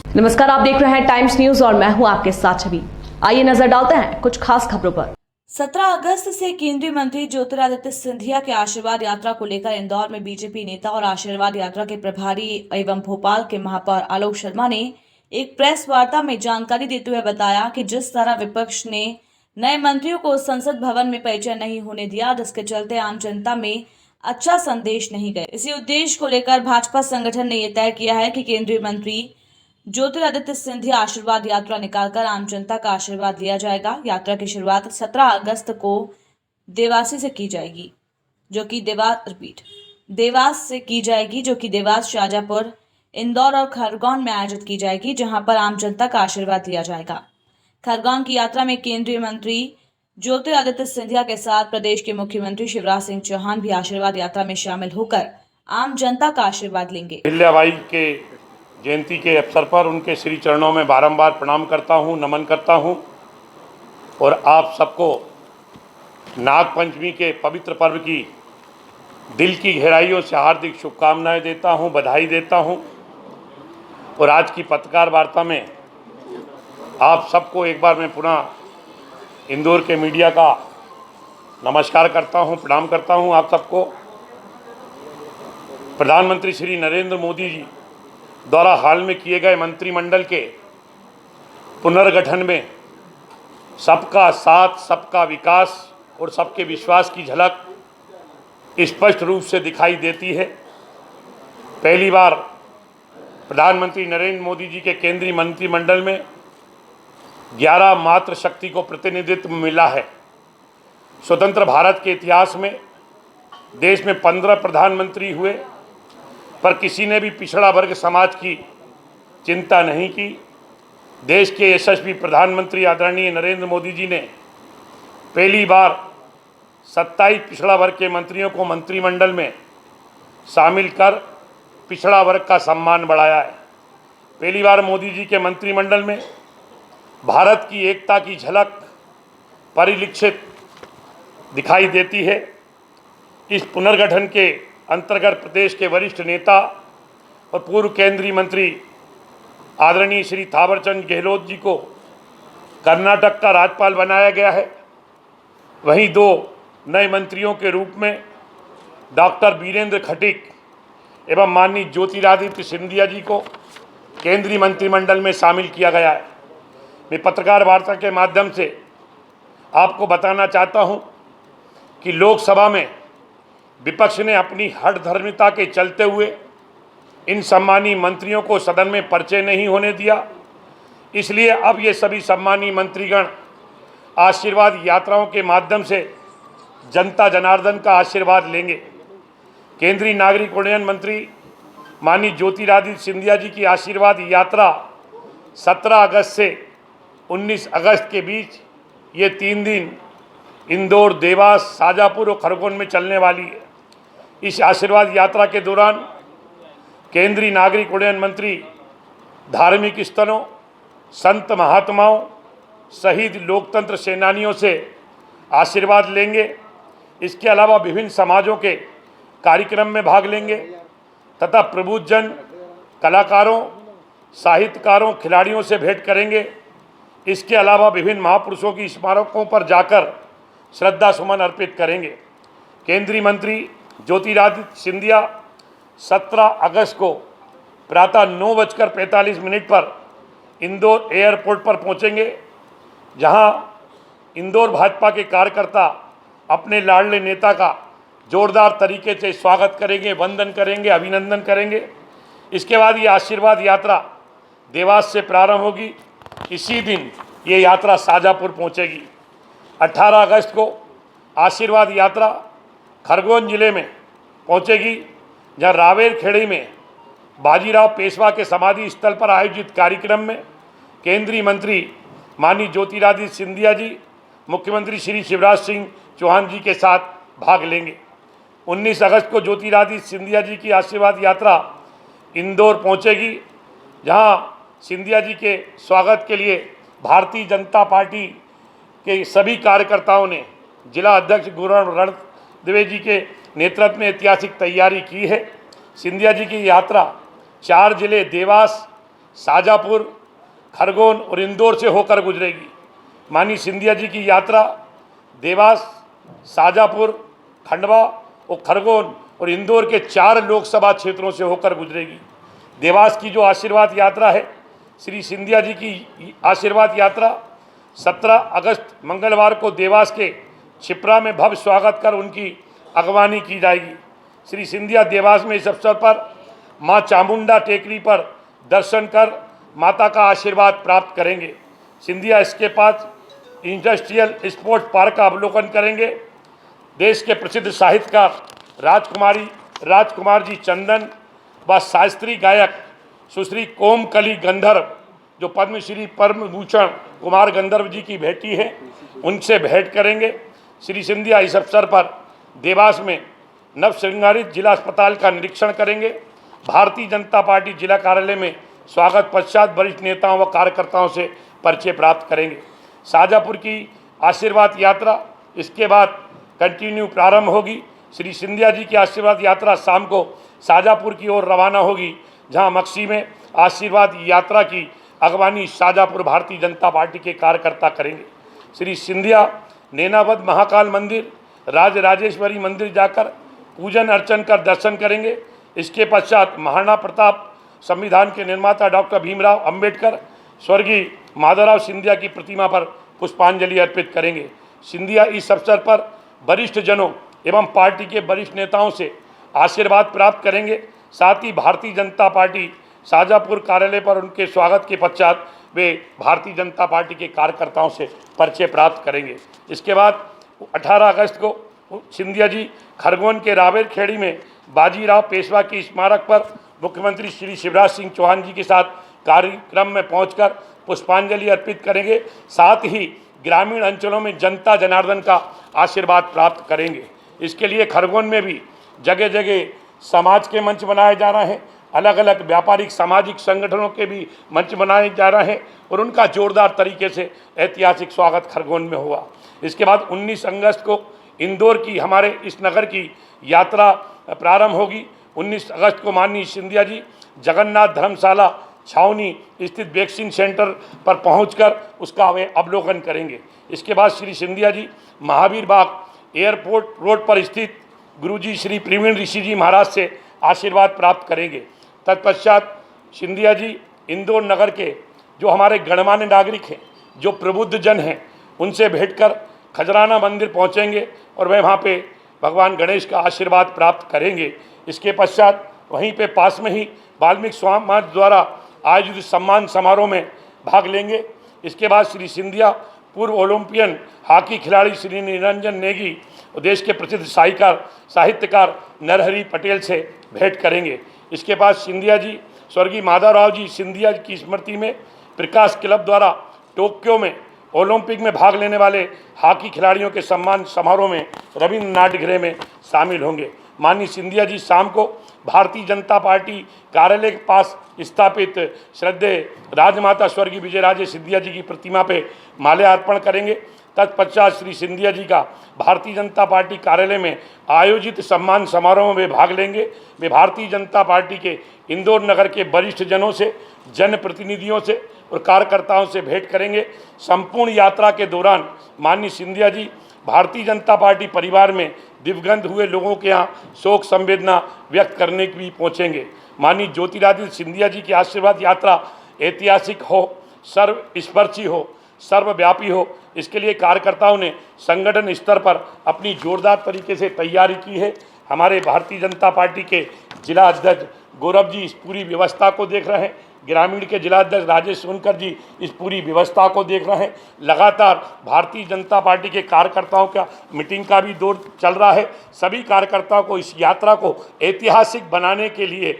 नमस्कार, आप देख रहे हैं टाइम्स न्यूज और मैं हूं आपके साथ छवि। आइए नजर डालते हैं कुछ खास खबरों पर। 17 अगस्त से केंद्रीय मंत्री ज्योतिरादित्य सिंधिया के आशीर्वाद यात्रा को लेकर इंदौर में बीजेपी नेता और आशीर्वाद यात्रा के प्रभारी एवं भोपाल के महापौर आलोक शर्मा ने एक प्रेस वार्ता में जानकारी देते हुए बताया कि जिस तरह विपक्ष ने नए मंत्रियों को संसद भवन में परिचय नहीं होने दिया, जिसके चलते आम जनता में अच्छा संदेश नहीं गए। इसी उद्देश्य को लेकर भाजपा संगठन ने यह तय किया है कि केंद्रीय मंत्री ज्योतिरादित्य सिंधिया आशीर्वाद यात्रा निकालकर आम जनता का आशीर्वाद लिया जाएगा। यात्रा की शुरुआत 17 अगस्त को देवासी से की जाएगी, जो कि देवास से की जाएगी, जो कि देवास, शाजापुर, इंदौर और खरगोन में आयोजित की जाएगी, जहां पर आम जनता का आशीर्वाद लिया जाएगा। खरगोन की यात्रा में केंद्रीय मंत्री ज्योतिरादित्य सिंधिया के साथ प्रदेश के मुख्यमंत्री शिवराज सिंह चौहान भी आशीर्वाद यात्रा में शामिल होकर आम जनता का आशीर्वाद लेंगे। अहिल्याबाई के जयंती के अवसर पर उनके श्री चरणों में बारंबार प्रणाम करता हूं, नमन करता हूं और आप सबको नाग पंचमी के पवित्र पर्व की दिल की गहराइयों से हार्दिक शुभकामनाएं देता हूं, बधाई देता हूं। और आज की पत्रकार वार्ता में आप सबको एक बार मैं पुनः इंदौर के मीडिया का नमस्कार करता हूं, प्रणाम करता हूं आप सबको। प्रधानमंत्री श्री नरेंद्र मोदी जी द्वारा हाल में किए गए मंत्रिमंडल के पुनर्गठन में सबका साथ, सबका विकास और सबके विश्वास की झलक स्पष्ट रूप से दिखाई देती है। पहली बार प्रधानमंत्री नरेंद्र मोदी जी के केंद्रीय मंत्रिमंडल में 11 मात्र शक्ति को प्रतिनिधित्व मिला है। स्वतंत्र भारत के इतिहास में देश में 15 प्रधानमंत्री हुए, पर किसी ने भी पिछड़ा वर्ग समाज की चिंता नहीं की। देश के यशस्वी प्रधानमंत्री आदरणीय नरेंद्र मोदी जी ने पहली बार 27 पिछड़ा वर्ग के मंत्रियों को मंत्रिमंडल में शामिल कर पिछड़ा वर्ग का सम्मान बढ़ाया है। पहली बार मोदी जी के मंत्रिमंडल में भारत की एकता की झलक परिलक्षित दिखाई देती है। इस पुनर्गठन के अंतर्गत प्रदेश के वरिष्ठ नेता और पूर्व केंद्रीय मंत्री आदरणीय श्री थावरचंद गहलोत जी को कर्नाटक का राज्यपाल बनाया गया है। वहीं 2 नए मंत्रियों के रूप में डॉक्टर वीरेंद्र खटीक एवं माननीय ज्योतिरादित्य सिंधिया जी को केंद्रीय मंत्रिमंडल में शामिल किया गया है। मैं पत्रकार वार्ता के माध्यम से आपको बताना चाहता हूं कि लोकसभा में विपक्ष ने अपनी हठधर्मिता के चलते हुए इन सम्मानीय मंत्रियों को सदन में परिचय नहीं होने दिया। इसलिए अब ये सभी सम्मानीय मंत्रीगण आशीर्वाद यात्राओं के माध्यम से जनता जनार्दन का आशीर्वाद लेंगे। केंद्रीय नागरिक उड्डयन मंत्री माननीय ज्योतिरादित्य सिंधिया जी की आशीर्वाद यात्रा 17 अगस्त से 19 अगस्त के बीच ये 3 दिन इंदौर, देवास, शाजापुर और खरगोन में चलने वाली है। इस आशीर्वाद यात्रा के दौरान केंद्रीय नागरिक उड्डयन मंत्री धार्मिक स्थलों, संत महात्माओं, शहीद लोकतंत्र सेनानियों से आशीर्वाद लेंगे। इसके अलावा विभिन्न समाजों के कार्यक्रम में भाग लेंगे तथा प्रबुद्धजन, कलाकारों, साहित्यकारों, खिलाड़ियों से भेंट करेंगे। इसके अलावा विभिन्न महापुरुषों की स्मारकों पर जाकर श्रद्धा सुमन अर्पित करेंगे। केंद्रीय मंत्री ज्योतिरादित्य सिंधिया 17 अगस्त को प्रातः 9:45 पर इंदौर एयरपोर्ट पर पहुंचेंगे, जहां इंदौर भाजपा के कार्यकर्ता अपने लाडले नेता का जोरदार तरीके से स्वागत करेंगे, वंदन करेंगे, अभिनंदन करेंगे। इसके बाद ये आशीर्वाद यात्रा देवास से प्रारंभ होगी। इसी दिन ये यात्रा शाजापुर पहुंचेगी। 18 अगस्त को आशीर्वाद यात्रा खरगोन जिले में पहुंचेगी, जहां रावेरखेड़ी में बाजीराव पेशवा के समाधि स्थल पर आयोजित कार्यक्रम में केंद्रीय मंत्री माननीय ज्योतिरादित्य सिंधिया जी, मुख्यमंत्री श्री शिवराज सिंह चौहान जी के साथ भाग लेंगे। 19 अगस्त को ज्योतिरादित्य सिंधिया जी की आशीर्वाद यात्रा इंदौर पहुंचेगी, जहां सिंधिया जी के स्वागत के लिए भारतीय जनता पार्टी के सभी कार्यकर्ताओं ने जिला अध्यक्ष गुरुराम रणदिवे जी के नेतृत्व में ऐतिहासिक तैयारी की है। सिंधिया जी की यात्रा 4 जिले देवास, शाजापुर, खरगोन और इंदौर से होकर गुजरेगी। माननीय सिंधिया जी की यात्रा देवास, शाजापुर, खंडवा और खरगोन और इंदौर के 4 लोकसभा क्षेत्रों से होकर गुजरेगी। देवास की जो आशीर्वाद यात्रा है, श्री सिंधिया जी की आशीर्वाद यात्रा 17 अगस्त मंगलवार को देवास के छिपरा में भव्य स्वागत कर उनकी अगवानी की जाएगी। श्री सिंधिया देवास में इस अवसर पर मां चामुंडा टेकरी पर दर्शन कर माता का आशीर्वाद प्राप्त करेंगे। सिंधिया इसके पास इंडस्ट्रियल स्पोर्ट्स पार्क का अवलोकन करेंगे। देश के प्रसिद्ध साहित्यकार राजकुमार जी चंदन व शास्त्रीय गायक सुश्री कोमकली गंधर्व, जो पद्मश्री पद्म भूषण कुमार गंधर्व जी की बेटी है, उनसे भेंट करेंगे। श्री सिंधिया इस अवसर पर देवास में नव श्रृंगारित जिला अस्पताल का निरीक्षण करेंगे। भारतीय जनता पार्टी जिला कार्यालय में स्वागत पश्चात वरिष्ठ नेताओं व कार्यकर्ताओं से परिचय प्राप्त करेंगे। शाजापुर की आशीर्वाद यात्रा इसके बाद कंटिन्यू प्रारंभ होगी। श्री सिंधिया जी की आशीर्वाद यात्रा शाम को शाजापुर की ओर रवाना होगी, जहां मक्सी में आशीर्वाद यात्रा की अगवानी शाजापुर भारतीय जनता पार्टी के कार्यकर्ता करेंगे। श्री सिंधिया नैनावद महाकाल मंदिर, राजराजेश्वरी मंदिर जाकर पूजन अर्चन कर दर्शन करेंगे। इसके पश्चात महाराणा प्रताप संविधान के निर्माता डॉक्टर भीमराव अंबेडकर, स्वर्गीय माधवराव सिंधिया की प्रतिमा पर पुष्पांजलि अर्पित करेंगे। सिंधिया इस अवसर पर वरिष्ठ जनों एवं पार्टी के वरिष्ठ नेताओं से आशीर्वाद प्राप्त करेंगे। साथ ही भारतीय जनता पार्टी शाजापुर कार्यालय पर उनके स्वागत के पश्चात वे भारतीय जनता पार्टी के कार्यकर्ताओं से परिचय प्राप्त करेंगे। इसके बाद 18 अगस्त को सिंधिया जी खरगोन के रावेरखेड़ी में बाजीराव पेशवा की स्मारक पर मुख्यमंत्री श्री शिवराज सिंह चौहान जी के साथ कार्यक्रम में पहुंचकर पुष्पांजलि अर्पित करेंगे। साथ ही ग्रामीण अंचलों में जनता जनार्दन का आशीर्वाद प्राप्त करेंगे। इसके लिए खरगोन में भी जगह जगह समाज के मंच बनाए जा रहे हैं, अलग अलग व्यापारिक सामाजिक संगठनों के भी मंच बनाए जा रहे हैं और उनका जोरदार तरीके से ऐतिहासिक स्वागत खरगोन में हुआ। इसके बाद 19 अगस्त को इंदौर की हमारे इस नगर की यात्रा प्रारंभ होगी। 19 अगस्त को माननीय सिंधिया जी जगन्नाथ धर्मशाला छावनी स्थित वैक्सीन सेंटर पर पहुंचकर उसका वे अवलोकन करेंगे। इसके बाद श्री सिंधिया जी महावीर बाग एयरपोर्ट रोड पर स्थित गुरुजी श्री प्रवीण ऋषि जी महाराज से आशीर्वाद प्राप्त करेंगे। तत्पश्चात सिंधिया जी इंदौर नगर के जो हमारे गणमान्य नागरिक हैं, जो प्रबुद्ध जन हैं, उनसे भेंट कर खजराना मंदिर पहुंचेंगे और वे वहां पे भगवान गणेश का आशीर्वाद प्राप्त करेंगे। इसके पश्चात वहीं पे पास में ही वाल्मीकि समाज द्वारा आयोजित सम्मान समारोह में भाग लेंगे। इसके बाद श्री सिंधिया पूर्व ओलंपियन हॉकी खिलाड़ी श्री निरंजन नेगी और देश के प्रसिद्ध साहित्यकार नरहरि पटेल से भेंट करेंगे। इसके बाद सिंधिया जी स्वर्गीय माधवराव जी सिंधिया की स्मृति में प्रकाश क्लब द्वारा टोक्यो में ओलंपिक में भाग लेने वाले हॉकी खिलाड़ियों के सम्मान समारोह में रविंद्र नाट्यगृह में शामिल होंगे। माननीय सिंधिया जी शाम को भारतीय जनता पार्टी कार्यालय के पास स्थापित श्रद्धेय राजमाता स्वर्गीय विजयराजे सिंधिया जी की प्रतिमा पे माल्यार्पण करेंगे। तत्पश्चात श्री सिंधिया जी का भारतीय जनता पार्टी कार्यालय में आयोजित सम्मान समारोह में वे भाग लेंगे। वे भारतीय जनता पार्टी के इंदौर नगर के वरिष्ठ जनों से, जनप्रतिनिधियों से और कार्यकर्ताओं से भेंट करेंगे। संपूर्ण यात्रा के दौरान माननीय सिंधिया जी भारतीय जनता पार्टी परिवार में दिवंगत हुए लोगों के यहाँ शोक संवेदना व्यक्त करने के भी पहुँचेंगे। माननीय ज्योतिरादित्य सिंधिया जी की आशीर्वाद यात्रा ऐतिहासिक हो, सर्वस्पर्शी हो, सर्वव्यापी हो, इसके लिए कार्यकर्ताओं ने संगठन स्तर पर अपनी जोरदार तरीके से तैयारी की है। हमारे भारतीय जनता पार्टी के जिला अध्यक्ष गौरव जी इस पूरी व्यवस्था को देख रहे हैं। ग्रामीण के जिला अध्यक्ष राजेश सोनकर जी इस पूरी व्यवस्था को देख रहे हैं। लगातार भारतीय जनता पार्टी के कार्यकर्ताओं का मीटिंग का भी दौर चल रहा है। सभी कार्यकर्ताओं को इस यात्रा को ऐतिहासिक बनाने के लिए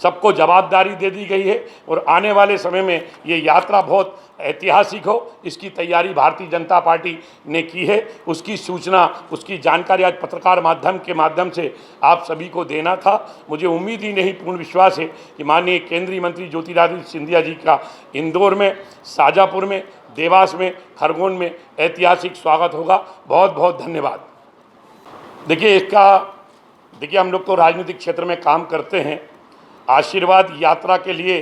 सबको जवाबदारी दे दी गई है और आने वाले समय में ये यात्रा बहुत ऐतिहासिक हो, इसकी तैयारी भारतीय जनता पार्टी ने की है। उसकी सूचना, उसकी जानकारी आज पत्रकार माध्यम के माध्यम से आप सभी को देना था। मुझे उम्मीद ही नहीं, पूर्ण विश्वास है कि माननीय केंद्रीय मंत्री ज्योतिरादित्य सिंधिया जी का इंदौर में, शाजापुर में, देवास में, खरगोन में ऐतिहासिक स्वागत होगा। बहुत बहुत धन्यवाद। देखिए हम लोग तो राजनीतिक क्षेत्र में काम करते हैं। आशीर्वाद यात्रा के लिए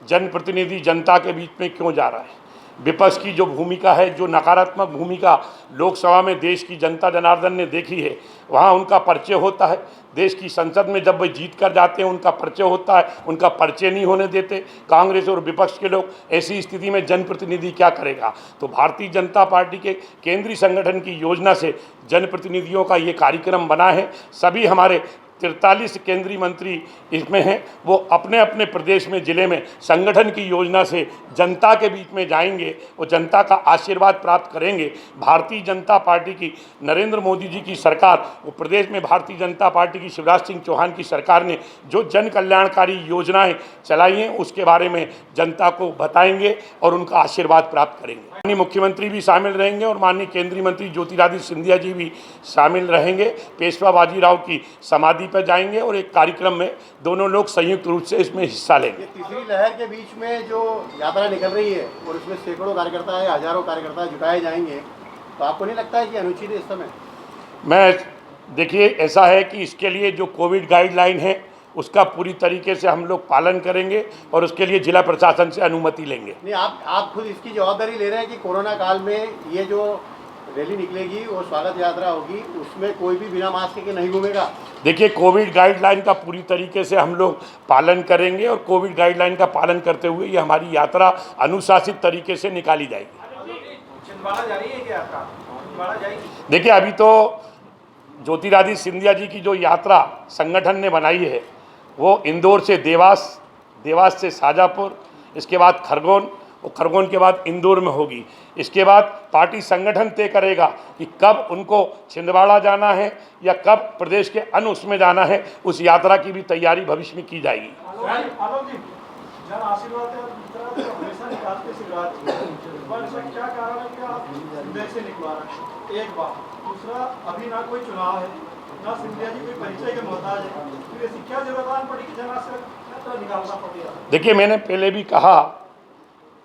जनप्रतिनिधि जनता के बीच में क्यों जा रहा है। विपक्ष की जो भूमिका है, जो नकारात्मक भूमिका लोकसभा में देश की जनता जनार्दन ने देखी है, वहाँ उनका परिचय होता है। देश की संसद में जब वे जीत कर जाते हैं उनका परिचय होता है, उनका परिचय नहीं होने देते कांग्रेस और विपक्ष के लोग। ऐसी स्थिति में जनप्रतिनिधि क्या करेगा। तो भारतीय जनता पार्टी के केंद्रीय संगठन की योजना से जनप्रतिनिधियों का ये कार्यक्रम बना है। सभी हमारे 43 केंद्रीय मंत्री इसमें हैं, वो अपने अपने प्रदेश में, जिले में संगठन की योजना से जनता के बीच में जाएंगे और जनता का आशीर्वाद प्राप्त करेंगे। भारतीय जनता पार्टी की, नरेंद्र मोदी जी की सरकार, वो प्रदेश में भारतीय जनता पार्टी की शिवराज सिंह चौहान की सरकार ने जो जन कल्याणकारी योजनाएं चलाई हैं उसके बारे में जनता को बताएंगे और उनका आशीर्वाद प्राप्त करेंगे। माननीय मुख्यमंत्री भी शामिल रहेंगे और माननीय केंद्रीय मंत्री ज्योतिरादित्य सिंधिया जी भी शामिल रहेंगे। पेशवा बाजीराव की समाधि पर जाएंगे और एक कार्यक्रम में दोनों लोग संयुक्त रूप से इसमें हिस्सा लेंगे। तीसरी लहर के बीच में जो यात्रा निकल रही है और इसमें सैकड़ों कार्यकर्ता है, हजारों कार्यकर्ता जुटाए जाएंगे, तो आपको नहीं लगता है कि अनुचित है इस समय? देखिए, ऐसा है कि इसके लिए जो कोविड गाइडलाइन है उसका पूरी तरीके से हम लोग पालन करेंगे और उसके लिए जिला प्रशासन से अनुमति लेंगे। नहीं, आप खुद इसकी जवाबदारी ले रहे हैं कि कोरोना काल में ये जो रैली निकलेगी और स्वागत यात्रा होगी उसमें कोई भी बिना मास्क के नहीं घूमेगा? देखिए, कोविड गाइडलाइन का पूरी तरीके से हम लोग पालन करेंगे और कोविड गाइडलाइन का पालन करते हुए ये हमारी यात्रा अनुशासित तरीके से निकाली जाएगी। छिंदवाड़ा जा रही है क्या यात्रा? छिंदवाड़ा जाएगी? देखिए, अभी तो ज्योतिरादित्य सिंधिया जी की जो यात्रा संगठन ने बनाई है वो इंदौर से देवास, देवास से शाजापुर, इसके बाद खरगोन और खरगोन के बाद इंदौर में होगी। इसके बाद पार्टी संगठन तय करेगा कि कब उनको छिंदवाड़ा जाना है या कब प्रदेश के अन्य उसमें जाना है। उस यात्रा की भी तैयारी भविष्य में की जाएगी। दूसरा, अभी ना कोई चुनाव है, ना सिंधिया जी कोई परिचय के मोहताज है, तो ऐसी क्या जरूरत पड़ी कि जना से निकालना पड़ेगा? देखिए, मैंने पहले भी कहा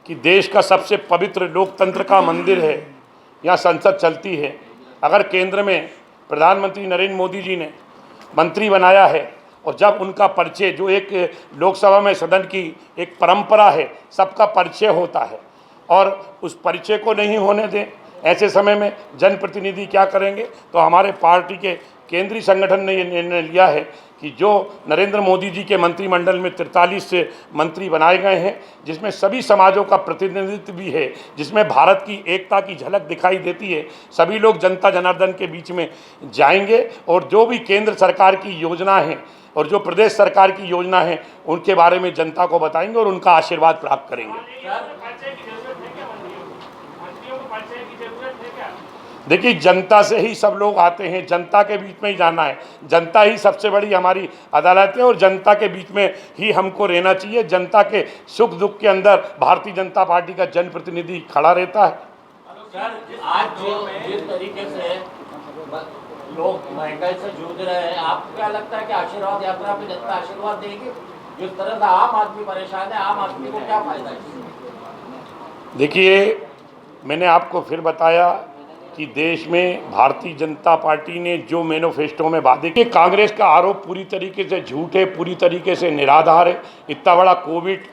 कि देश का सबसे पवित्र लोकतंत्र का मंदिर है, यहाँ संसद चलती है। अगर केंद्र में प्रधानमंत्री नरेंद्र मोदी जी ने मंत्री बनाया है और जब उनका परिचय, जो एक लोकसभा में सदन की एक परंपरा है, सबका परिचय होता है और उस परिचय को नहीं होने दें, ऐसे समय में जनप्रतिनिधि क्या करेंगे। तो हमारे पार्टी के केंद्रीय संगठन ने ये निर्णय लिया है कि जो नरेंद्र मोदी जी के मंत्रिमंडल में 43 मंत्री बनाए गए हैं, जिसमें सभी समाजों का प्रतिनिधित्व भी है, जिसमें भारत की एकता की झलक दिखाई देती है, सभी लोग जनता जनार्दन के बीच में जाएंगे और जो भी केंद्र सरकार की योजना है और जो प्रदेश सरकार की योजना है उनके बारे में जनता को बताएंगे और उनका आशीर्वाद प्राप्त करेंगे। देखिए, जनता से ही सब लोग आते हैं, जनता के बीच में ही जाना है। जनता ही सबसे बड़ी हमारी अदालत है और जनता के बीच में ही हमको रहना चाहिए। जनता के सुख दुख के अंदर भारतीय जनता पार्टी का जनप्रतिनिधि खड़ा रहता है। सर, आज जिस तरीके से लोग महंगाई से जूझ रहे हैं, आपको क्या लगता है कि आशीर्वाद यात्रा पे जनता आशीर्वाद देगी? जिस तरह से आम आदमी परेशान है, आम आदमी को क्या फायदा है? देखिए, मैंने आपको फिर बताया कि देश में भारतीय जनता पार्टी ने जो मैनिफेस्टो में वादे किए, कांग्रेस का आरोप पूरी तरीके से झूठ है, पूरी तरीके से निराधार है। इतना बड़ा कोविड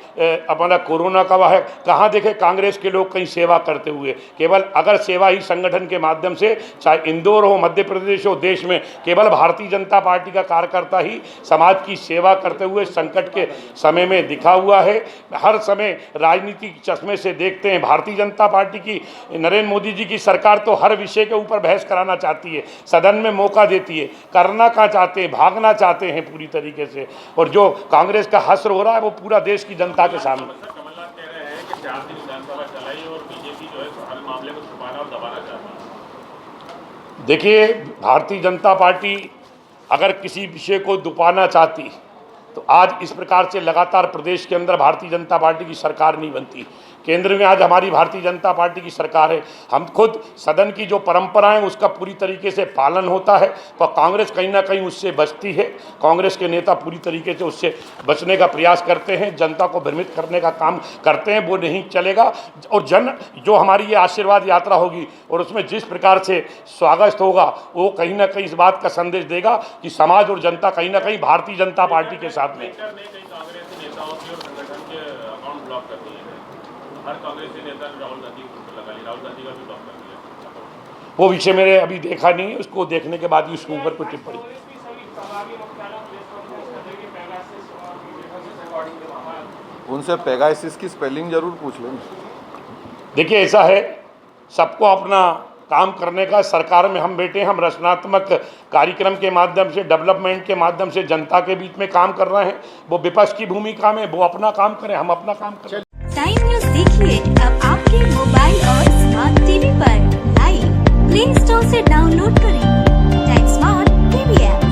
अपना कोरोना का है, कहाँ देखे कांग्रेस के लोग कहीं सेवा करते हुए। केवल अगर सेवा ही संगठन के माध्यम से, चाहे इंदौर हो, मध्य प्रदेश हो, देश में केवल भारतीय जनता पार्टी का कार्यकर्ता ही समाज की सेवा करते हुए संकट के समय में दिखा हुआ है। हर समय राजनीतिक चश्मे से देखते हैं। भारतीय जनता पार्टी की, नरेंद्र मोदी जी की सरकार तो हर विषय के ऊपर बहस कराना चाहती है, सदन में मौका देती है, करना क्या चाहते हैं, भागना चाहते हैं पूरी तरीके से। और जो कांग्रेस का हश्र हो रहा है वो पूरा देश की जनता के सामने। कमलनाथ कह रहे हैं कि 4 दिन विधानसभा चलाई और बीजेपी जो है हर मामले को छुपाना और दबाना चाहती है। देखिए, भारतीय जनता पार्टी अगर किसी विषय को दुपाना चाहती तो आज इस प्रकार से लगातार प्रदेश के अंदर भारतीय जनता पार्टी की सरकार नहीं बनती। केंद्र में आज हमारी भारतीय जनता पार्टी की सरकार है। हम खुद सदन की जो परंपराएं उसका पूरी तरीके से पालन होता है, पर कांग्रेस कहीं ना कहीं उससे बचती है। कांग्रेस के नेता पूरी तरीके से उससे बचने का प्रयास करते हैं, जनता को भ्रमित करने का काम करते हैं, वो नहीं चलेगा। और जो हमारी ये आशीर्वाद यात्रा होगी और उसमें जिस प्रकार से स्वागत होगा, वो कहीं ना कहीं इस बात का संदेश देगा कि समाज और जनता कहीं ना कहीं भारतीय जनता पार्टी के साथ में। कांग्रेस नेताओं के और संगठन के अकाउंट ब्लॉक कर दिए गए। हर कांग्रेसी नेता ने राहुल गांधी को लगा ली, राहुल गांधी का भी ब्लॉक कर दिया। वो विषय मेरे अभी देखा नहीं, उसको देखने के बाद ही उसके ऊपर कोई टिप्पणी। उनसे पेगासिस की स्पेलिंग जरूर पूछ लें। देखिए ऐसा है, सबको अपना काम करने का, सरकार में हम बैठे, हम रचनात्मक कार्यक्रम के माध्यम से, डेवलपमेंट के माध्यम से जनता के बीच में काम कर रहे हैं। वो विपक्ष की भूमिका में, वो अपना काम करें, हम अपना काम करें। टाइम न्यूज देखिए अब आपके मोबाइल और स्मार्ट टीवी पर लाइव प्ले स्टोर से डाउनलोड करें टाइम स्मार्ट टीवी ऐप।